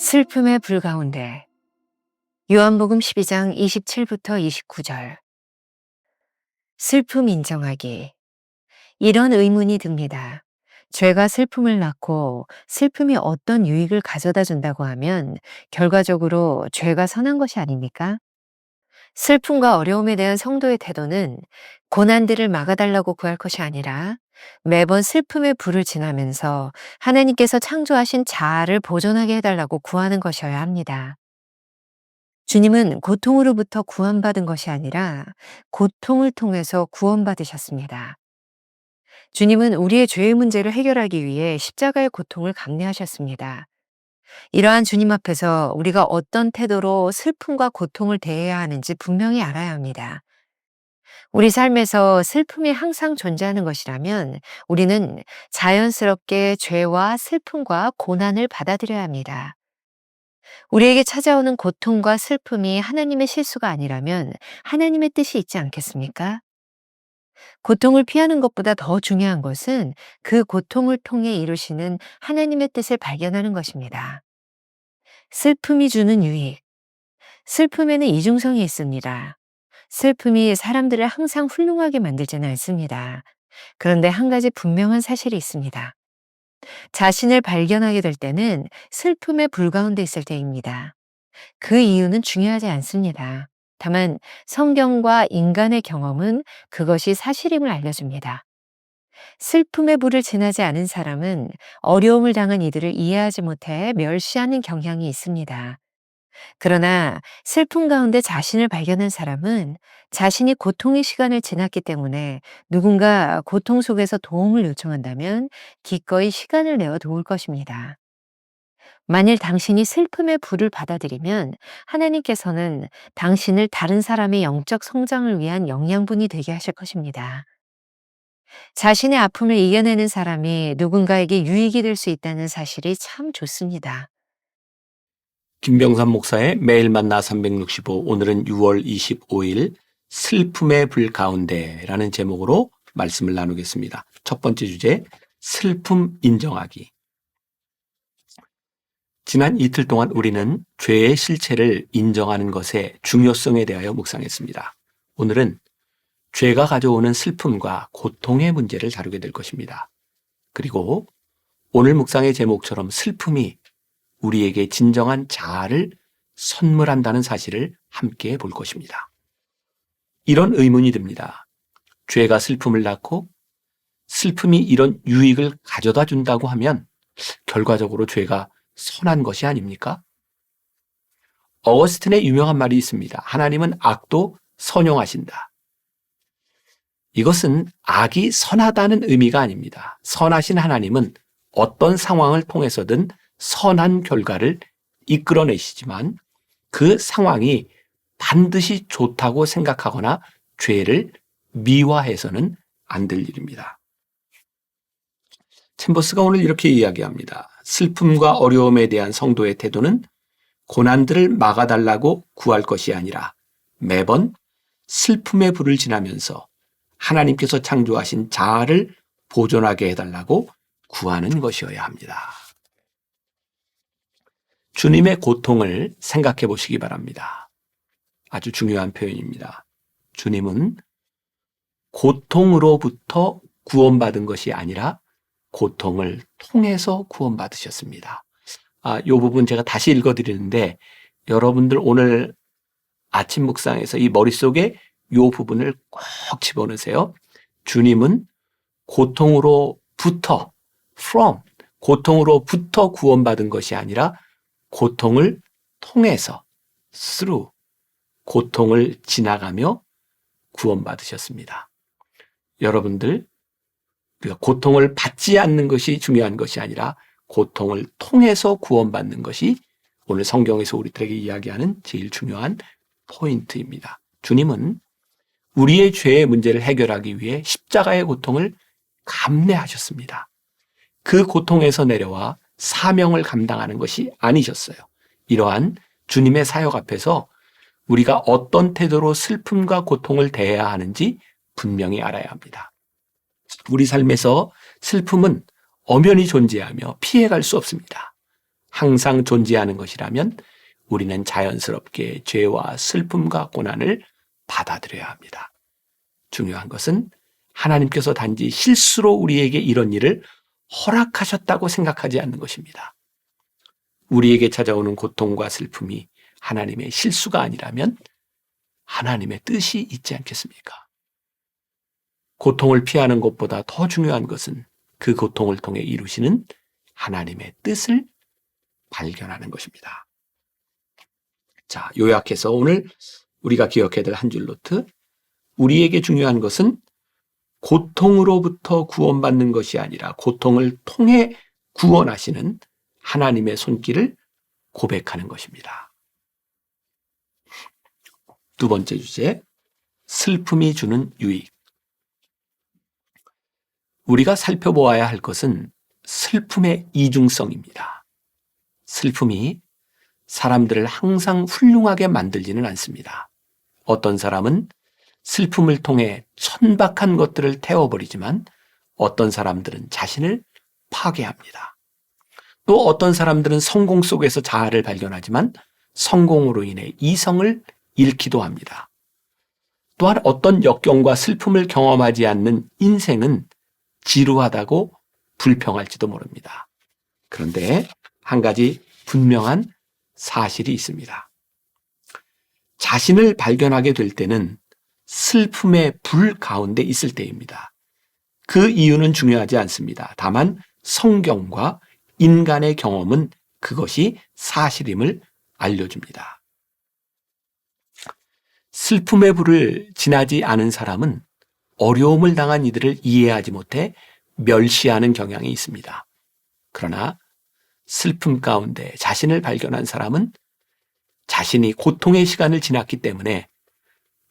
슬픔의 불 가운데 요한복음 12장 27부터 29절. 슬픔 인정하기. 이런 의문이 듭니다. 죄가 슬픔을 낳고 슬픔이 어떤 유익을 가져다 준다고 하면 결과적으로 죄가 선한 것이 아닙니까? 슬픔과 어려움에 대한 성도의 태도는 고난들을 막아달라고 구할 것이 아니라 매번 슬픔의 불을 지나면서 하나님께서 창조하신 자아를 보존하게 해달라고 구하는 것이어야 합니다. 주님은 고통으로부터 구원받은 것이 아니라 고통을 통해서 구원받으셨습니다. 주님은 우리의 죄의 문제를 해결하기 위해 십자가의 고통을 감내하셨습니다. 이러한 주님 앞에서 우리가 어떤 태도로 슬픔과 고통을 대해야 하는지 분명히 알아야 합니다. 우리 삶에서 슬픔이 항상 존재하는 것이라면 우리는 자연스럽게 죄와 슬픔과 고난을 받아들여야 합니다. 우리에게 찾아오는 고통과 슬픔이 하나님의 실수가 아니라면 하나님의 뜻이 있지 않겠습니까? 고통을 피하는 것보다 더 중요한 것은 그 고통을 통해 이루시는 하나님의 뜻을 발견하는 것입니다. 슬픔이 주는 유익. 슬픔에는 이중성이 있습니다. 슬픔이 사람들을 항상 훌륭하게 만들지는 않습니다. 그런데 한 가지 분명한 사실이 있습니다. 자신을 발견하게 될 때는 슬픔의 불 가운데 있을 때입니다. 그 이유는 중요하지 않습니다. 다만 성경과 인간의 경험은 그것이 사실임을 알려줍니다. 슬픔의 불을 지나지 않은 사람은 어려움을 당한 이들을 이해하지 못해 멸시하는 경향이 있습니다. 그러나 슬픔 가운데 자신을 발견한 사람은 자신이 고통의 시간을 지났기 때문에 누군가 고통 속에서 도움을 요청한다면 기꺼이 시간을 내어 도울 것입니다. 만일 당신이 슬픔의 불을 받아들이면 하나님께서는 당신을 다른 사람의 영적 성장을 위한 영양분이 되게 하실 것입니다. 자신의 아픔을 이겨내는 사람이 누군가에게 유익이 될 수 있다는 사실이 참 좋습니다. 김병삼 목사의 매일 만나 365, 오늘은 6월 25일 슬픔의 불 가운데라는 제목으로 말씀을 나누겠습니다. 첫 번째 주제, 슬픔 인정하기. 지난 이틀 동안 우리는 죄의 실체를 인정하는 것의 중요성에 대하여 묵상했습니다. 오늘은 죄가 가져오는 슬픔과 고통의 문제를 다루게 될 것입니다. 그리고 오늘 묵상의 제목처럼 슬픔이 우리에게 진정한 자아를 선물한다는 사실을 함께 볼 것입니다. 이런 의문이 듭니다. 죄가 슬픔을 낳고 슬픔이 이런 유익을 가져다 준다고 하면 결과적으로 죄가 선한 것이 아닙니까? 어거스틴의 유명한 말이 있습니다. 하나님은 악도 선용하신다. 이것은 악이 선하다는 의미가 아닙니다. 선하신 하나님은 어떤 상황을 통해서든 선한 결과를 이끌어내시지만 그 상황이 반드시 좋다고 생각하거나 죄를 미화해서는 안 될 일입니다. 챔버스가 오늘 이렇게 이야기합니다. 슬픔과 어려움에 대한 성도의 태도는 고난들을 막아달라고 구할 것이 아니라 매번 슬픔의 불을 지나면서 하나님께서 창조하신 자아를 보존하게 해달라고 구하는 것이어야 합니다. 주님의 고통을 생각해 보시기 바랍니다. 아주 중요한 표현입니다. 주님은 고통으로부터 구원받은 것이 아니라 고통을 통해서 구원받으셨습니다. 이 부분 제가 다시 읽어드리는데 여러분들 오늘 아침 묵상에서 이 머릿속에 이 부분을 꼭 집어넣으세요. 주님은 고통으로부터 고통으로부터 구원받은 것이 아니라 고통을 통해서 through 고통을 지나가며 구원받으셨습니다. 여러분들 우리가 고통을 받지 않는 것이 중요한 것이 아니라 고통을 통해서 구원받는 것이 오늘 성경에서 우리들에게 이야기하는 제일 중요한 포인트입니다. 주님은 우리의 죄의 문제를 해결하기 위해 십자가의 고통을 감내하셨습니다. 그 고통에서 내려와 사명을 감당하는 것이 아니셨어요. 이러한 주님의 사역 앞에서 우리가 어떤 태도로 슬픔과 고통을 대해야 하는지 분명히 알아야 합니다. 우리 삶에서 슬픔은 엄연히 존재하며 피해갈 수 없습니다. 항상 존재하는 것이라면 우리는 자연스럽게 죄와 슬픔과 고난을 받아들여야 합니다. 중요한 것은 하나님께서 단지 실수로 우리에게 이런 일을 허락하셨다고 생각하지 않는 것입니다. 우리에게 찾아오는 고통과 슬픔이 하나님의 실수가 아니라면 하나님의 뜻이 있지 않겠습니까? 고통을 피하는 것보다 더 중요한 것은 그 고통을 통해 이루시는 하나님의 뜻을 발견하는 것입니다. 자, 요약해서 오늘 우리가 기억해야 될 한 줄 노트. 우리에게 중요한 것은 고통으로부터 구원받는 것이 아니라 고통을 통해 구원하시는 하나님의 손길을 고백하는 것입니다. 두 번째 주제, 슬픔이 주는 유익. 우리가 살펴보아야 할 것은 슬픔의 이중성입니다. 슬픔이 사람들을 항상 훌륭하게 만들지는 않습니다. 어떤 사람은 슬픔을 통해 천박한 것들을 태워버리지만 어떤 사람들은 자신을 파괴합니다. 또 어떤 사람들은 성공 속에서 자아를 발견하지만 성공으로 인해 이성을 잃기도 합니다. 또한 어떤 역경과 슬픔을 경험하지 않는 인생은 지루하다고 불평할지도 모릅니다. 그런데 한 가지 분명한 사실이 있습니다. 자신을 발견하게 될 때는 슬픔의 불 가운데 있을 때입니다. 그 이유는 중요하지 않습니다. 다만 성경과 인간의 경험은 그것이 사실임을 알려줍니다. 슬픔의 불을 지나지 않은 사람은 어려움을 당한 이들을 이해하지 못해 멸시하는 경향이 있습니다. 그러나 슬픔 가운데 자신을 발견한 사람은 자신이 고통의 시간을 지났기 때문에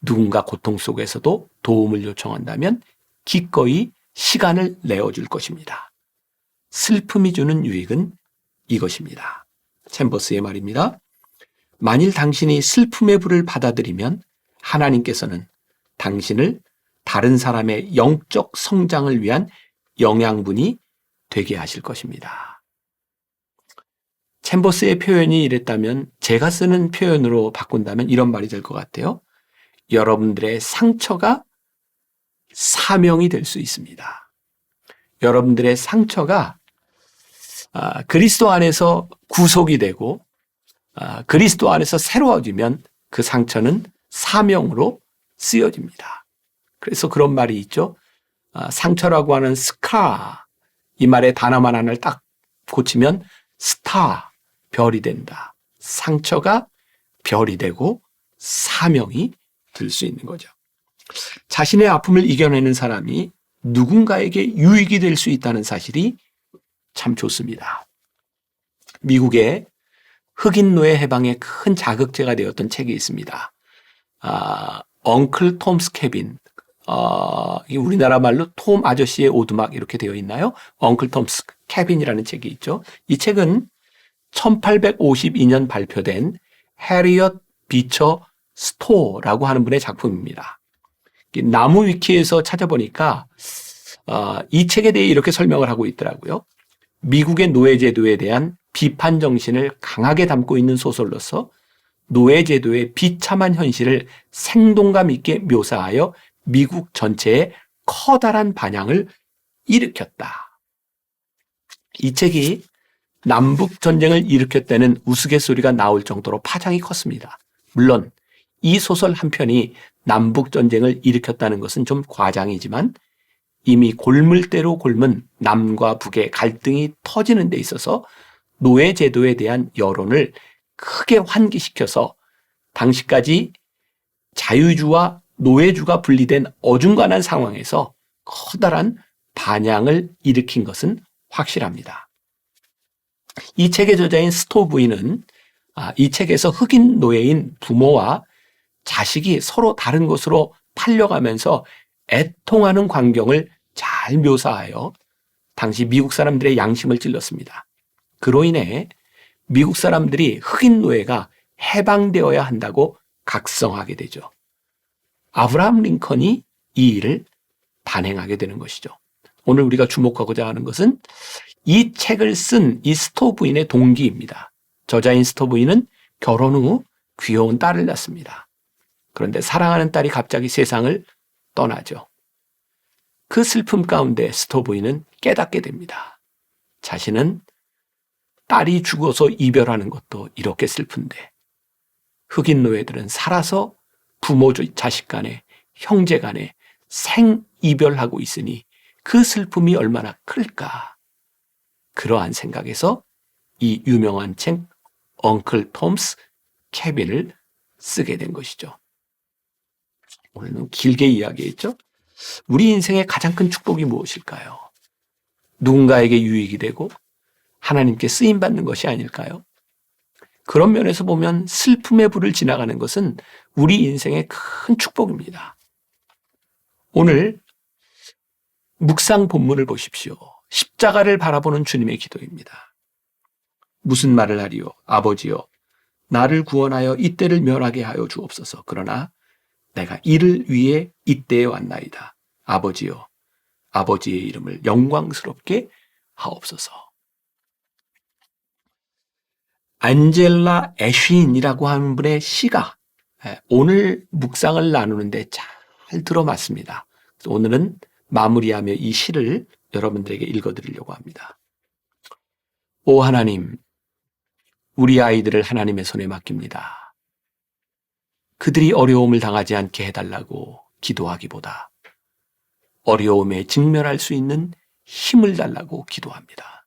누군가 고통 속에서도 도움을 요청한다면 기꺼이 시간을 내어줄 것입니다. 슬픔이 주는 유익은 이것입니다. 챔버스의 말입니다. 만일 당신이 슬픔의 불을 받아들이면 하나님께서는 당신을 다른 사람의 영적 성장을 위한 영양분이 되게 하실 것입니다. 챔버스의 표현이 이랬다면 제가 쓰는 표현으로 바꾼다면 이런 말이 될 것 같아요. 여러분들의 상처가 사명이 될 수 있습니다. 여러분들의 상처가 그리스도 안에서 구속이 되고 그리스도 안에서 새로워지면 그 상처는 사명으로 쓰여집니다. 그래서 그런 말이 있죠. 상처라고 하는 스카, 이 말의 단어만 하나를 딱 고치면 스타, 별이 된다. 상처가 별이 되고 사명이 될 수 있는 거죠. 자신의 아픔을 이겨내는 사람이 누군가에게 유익이 될 수 있다는 사실이 참 좋습니다. 미국의 흑인 노예 해방에 큰 자극제가 되었던 책이 있습니다. 엉클 톰스 캐빈. 우리나라 말로 톰 아저씨의 오두막 이렇게 되어 있나요? 엉클 톰스 캐빈이라는 책이 있죠. 이 책은 1852년 발표된 해리엇 비처 스토어라고 하는 분의 작품입니다. 나무 위키에서 찾아보니까 이 책에 대해 이렇게 설명을 하고 있더라고요. 미국의 노예제도에 대한 비판 정신을 강하게 담고 있는 소설로서 노예제도의 비참한 현실을 생동감 있게 묘사하여 미국 전체에 커다란 반향을 일으켰다. 이 책이 남북 전쟁을 일으켰다는 우스갯소리가 나올 정도로 파장이 컸습니다. 물론 이 소설 한 편이 남북 전쟁을 일으켰다는 것은 좀 과장이지만 이미 골물대로 골문 남과 북의 갈등이 터지는 데 있어서 노예제도에 대한 여론을 크게 환기시켜서 당시까지 자유주와 노예주가 분리된 어중간한 상황에서 커다란 반향을 일으킨 것은 확실합니다. 이 책의 저자인 스토 부인은 이 책에서 흑인 노예인 부모와 자식이 서로 다른 곳으로 팔려가면서 애통하는 광경을 잘 묘사하여 당시 미국 사람들의 양심을 찔렀습니다. 그로 인해 미국 사람들이 흑인 노예가 해방되어야 한다고 각성하게 되죠. 아브라함 링컨이 이 일을 단행하게 되는 것이죠. 오늘 우리가 주목하고자 하는 것은 이 책을 쓴 이 스토부인의 동기입니다. 저자인 스토부인은 결혼 후 귀여운 딸을 낳습니다. 그런데 사랑하는 딸이 갑자기 세상을 떠나죠. 그 슬픔 가운데 스토부인은 깨닫게 됩니다. 자신은 딸이 죽어서 이별하는 것도 이렇게 슬픈데 흑인 노예들은 살아서 부모 자식 간에 형제 간에 생이별하고 있으니 그 슬픔이 얼마나 클까. 그러한 생각에서 이 유명한 책 엉클 톰스 케빈을 쓰게 된 것이죠. 오늘은 길게 이야기했죠. 우리 인생의 가장 큰 축복이 무엇일까요? 누군가에게 유익이 되고 하나님께 쓰임받는 것이 아닐까요? 그런 면에서 보면 슬픔의 불을 지나가는 것은 우리 인생의 큰 축복입니다. 오늘 묵상 본문을 보십시오. 십자가를 바라보는 주님의 기도입니다. 무슨 말을 하리요? 아버지여, 나를 구원하여 이때를 면하게 하여 주옵소서. 그러나 내가 이를 위해 이때에 왔나이다. 아버지여, 아버지의 이름을 영광스럽게 하옵소서. 안젤라 애쉬인이라고 하는 분의 시가 오늘 묵상을 나누는데 잘 들어맞습니다. 오늘은 마무리하며 이 시를 여러분들에게 읽어드리려고 합니다. 오 하나님, 우리 아이들을 하나님의 손에 맡깁니다. 그들이 어려움을 당하지 않게 해달라고 기도하기보다 어려움에 직면할 수 있는 힘을 달라고 기도합니다.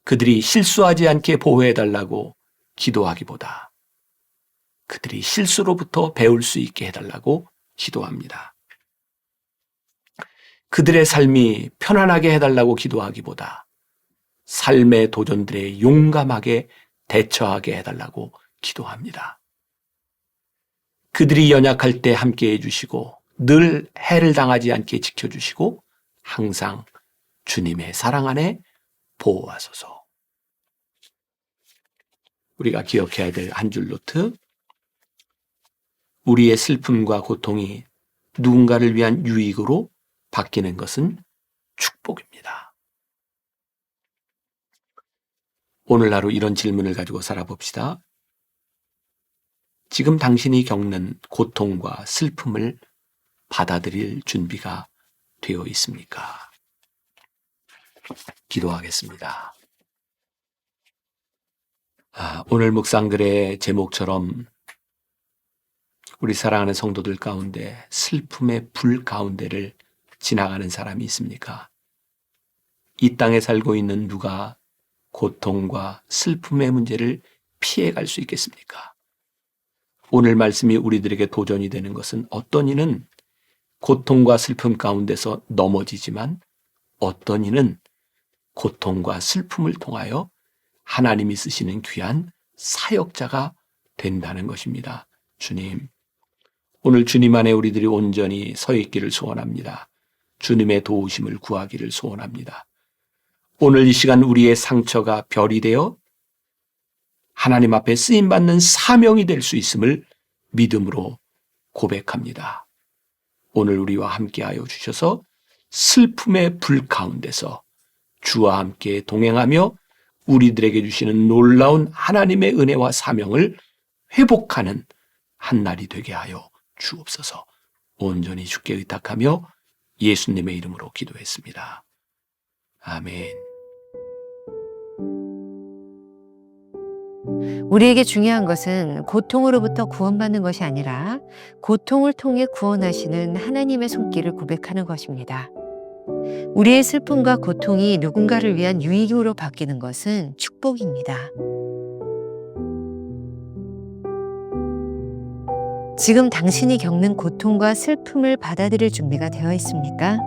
그들이 실수하지 않게 보호해달라고 기도하기보다 그들이 실수로부터 배울 수 있게 해달라고 기도합니다. 그들의 삶이 편안하게 해달라고 기도하기보다 삶의 도전들에 용감하게 대처하게 해달라고 기도합니다. 그들이 연약할 때 함께 해주시고 늘 해를 당하지 않게 지켜주시고 항상 주님의 사랑 안에 보호하소서. 우리가 기억해야 될 한 줄 노트. 우리의 슬픔과 고통이 누군가를 위한 유익으로 바뀌는 것은 축복입니다. 오늘 하루 이런 질문을 가지고 살아봅시다. 지금 당신이 겪는 고통과 슬픔을 받아들일 준비가 되어 있습니까? 기도하겠습니다. 오늘 묵상글의 제목처럼 우리 사랑하는 성도들 가운데 슬픔의 불 가운데를 지나가는 사람이 있습니까? 이 땅에 살고 있는 누가 고통과 슬픔의 문제를 피해갈 수 있겠습니까? 오늘 말씀이 우리들에게 도전이 되는 것은 어떤 이는 고통과 슬픔 가운데서 넘어지지만 어떤 이는 고통과 슬픔을 통하여 하나님이 쓰시는 귀한 사역자가 된다는 것입니다. 주님, 오늘 주님 안에 우리들이 온전히 서 있기를 소원합니다. 주님의 도우심을 구하기를 소원합니다. 오늘 이 시간 우리의 상처가 별이 되어 하나님 앞에 쓰임받는 사명이 될 수 있음을 믿음으로 고백합니다. 오늘 우리와 함께하여 주셔서 슬픔의 불 가운데서 주와 함께 동행하며 우리들에게 주시는 놀라운 하나님의 은혜와 사명을 회복하는 한 날이 되게 하여 주옵소서. 온전히 주께 의탁하며 예수님의 이름으로 기도했습니다. 아멘. 우리에게 중요한 것은 고통으로부터 구원받는 것이 아니라 고통을 통해 구원하시는 하나님의 손길을 고백하는 것입니다. 우리의 슬픔과 고통이 누군가를 위한 유익으로 바뀌는 것은 축복입니다. 지금 당신이 겪는 고통과 슬픔을 받아들일 준비가 되어 있습니까?